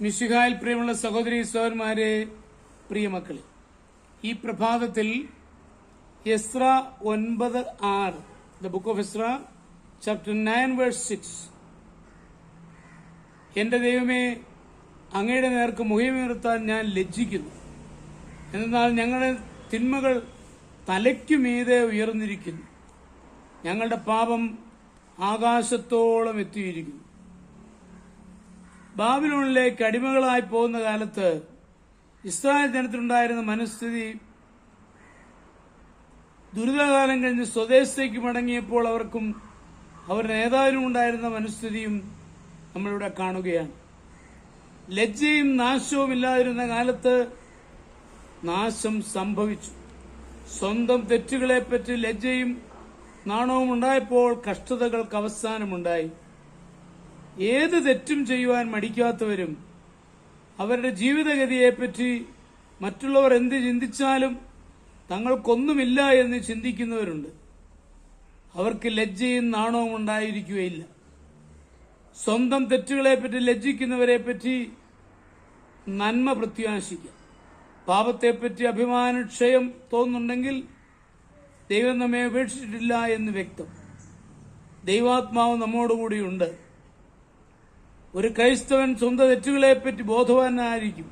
മിശിഹായിൽ പ്രിയമുള്ള സഹോദരി സഹോദരന്മാരെ, പ്രിയമക്കളെ, ഈ പ്രഭാതത്തിൽ Ezra 9:6, the book of Ezra chapter 9 verse 6, എന്റെ ദൈവമേ, അങ്ങയുടെ നേർക്ക് മുഖമുയർത്താൻ ഞാൻ ലജ്ജിക്കുന്നു. എന്നാൽ ഞങ്ങളുടെ തിന്മകൾ തലയ്ക്കുമീതെ ഉയർന്നിരിക്കുന്നു, ഞങ്ങളുടെ പാപം ആകാശത്തോളം എത്തിയിരിക്കുന്നു. ബാബിലോണിലേക്ക് അടിമകളായി പോകുന്ന കാലത്ത് ഇസ്രായേൽ ജനത്തിനുണ്ടായിരുന്ന മനസ്ഥിതി ദുരിതകാലം കഴിഞ്ഞ് സ്വദേശത്തേക്ക് മടങ്ങിയപ്പോൾ അവർക്കും അവരുടെ നേതാവിനും ഉണ്ടായിരുന്ന മനസ്ഥിതിയും നമ്മളിവിടെ കാണുകയാണ്. ലജ്ജയും നാശവും ഇല്ലാതിരുന്ന കാലത്ത് നാശം സംഭവിച്ചു. സ്വന്തം തെറ്റുകളെപ്പറ്റി ലജ്ജയും നാണവും ഉണ്ടായപ്പോൾ കഷ്ടതകൾക്ക് അവസാനമുണ്ടായി. ഏത് തെറ്റും ചെയ്യുവാൻ മടിക്കാത്തവരും അവരുടെ ജീവിതഗതിയെപ്പറ്റി മറ്റുള്ളവർ എന്ത് ചിന്തിച്ചാലും തങ്ങൾക്കൊന്നുമില്ല എന്ന് ചിന്തിക്കുന്നവരുണ്ട്. അവർക്ക് ലജ്ജയും നാണവും ഉണ്ടായിരിക്കുകയില്ല. സ്വന്തം തെറ്റുകളെപ്പറ്റി ലജ്ജിക്കുന്നവരെപ്പറ്റി നന്മ പ്രത്യാശിക്കാം. പാപത്തെപ്പറ്റി അഭിമാനക്ഷയം തോന്നുന്നുണ്ടെങ്കിൽ ദൈവം നമ്മെ ഉപേക്ഷിച്ചിട്ടില്ല എന്ന് വ്യക്തം. ദൈവാത്മാവ് നമ്മോടുകൂടിയുണ്ട്. ഒരു ക്രൈസ്തവൻ സ്വന്തം തെറ്റുകളെപ്പറ്റി ബോധവാനായിരിക്കും.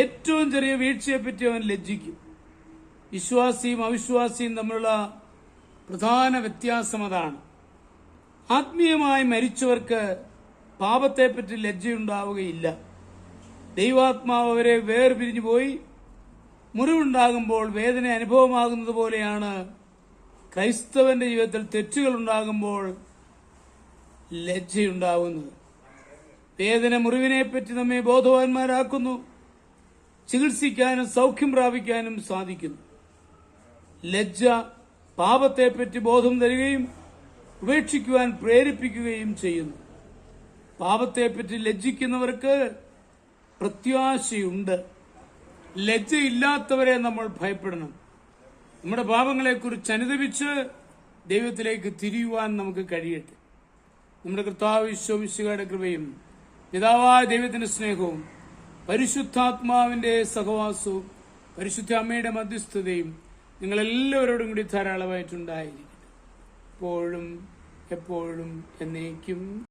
ഏറ്റവും ചെറിയ വീഴ്ചയെപ്പറ്റി അവൻ ലജ്ജിക്കും. വിശ്വാസിയും അവിശ്വാസിയും തമ്മിലുള്ള പ്രധാന വ്യത്യാസം അതാണ്. ആത്മീയമായി മരിച്ചവർക്ക് പാപത്തെപ്പറ്റി ലജ്ജയുണ്ടാവുകയില്ല. ദൈവാത്മാവ് അവരെ വേർപിരിഞ്ഞു പോയി മുറിവുണ്ടാകുമ്പോൾ വേദന അനുഭവമാകുന്നത് പോലെയാണ് ക്രൈസ്തവന്റെ ജീവിതത്തിൽ തെറ്റുകൾ ഉണ്ടാകുമ്പോൾ ലജ്ജയുണ്ടാകുന്നത്. വേദന മുറിവിനെപ്പറ്റി നമ്മെ ബോധവാന്മാരാക്കുന്നു. ചികിത്സിക്കാനും സൗഖ്യം പ്രാപിക്കാനും സാധിക്കുന്നു. ലജ്ജ പാപത്തെപ്പറ്റി ബോധം തരികയും ഉപേക്ഷിക്കുവാൻ പ്രേരിപ്പിക്കുകയും ചെയ്യുന്നു. പാപത്തെപ്പറ്റി ലജ്ജിക്കുന്നവർക്ക് പ്രത്യാശയുണ്ട്. ലജ്ജയില്ലാത്തവരെ നമ്മൾ ഭയപ്പെടണം. നമ്മുടെ പാപങ്ങളെക്കുറിച്ച് അനുദപിച്ച് ദൈവത്തിലേക്ക് തിരിയുവാൻ നമുക്ക് കഴിയട്ടെ. നമ്മുടെ കർത്താവ് ഈശോ മിശിഹായുടെ കൃപയും പിതാവായ ദൈവത്തിന്റെ സ്നേഹവും പരിശുദ്ധാത്മാവിന്റെ സഹവാസവും പരിശുദ്ധ അമ്മയുടെ മധ്യസ്ഥതയും നിങ്ങളെല്ലാവരോടും കൂടി ധാരാളമായിട്ടുണ്ടായിരിക്കട്ടെ, എപ്പോഴും എപ്പോഴും എന്നേക്കും.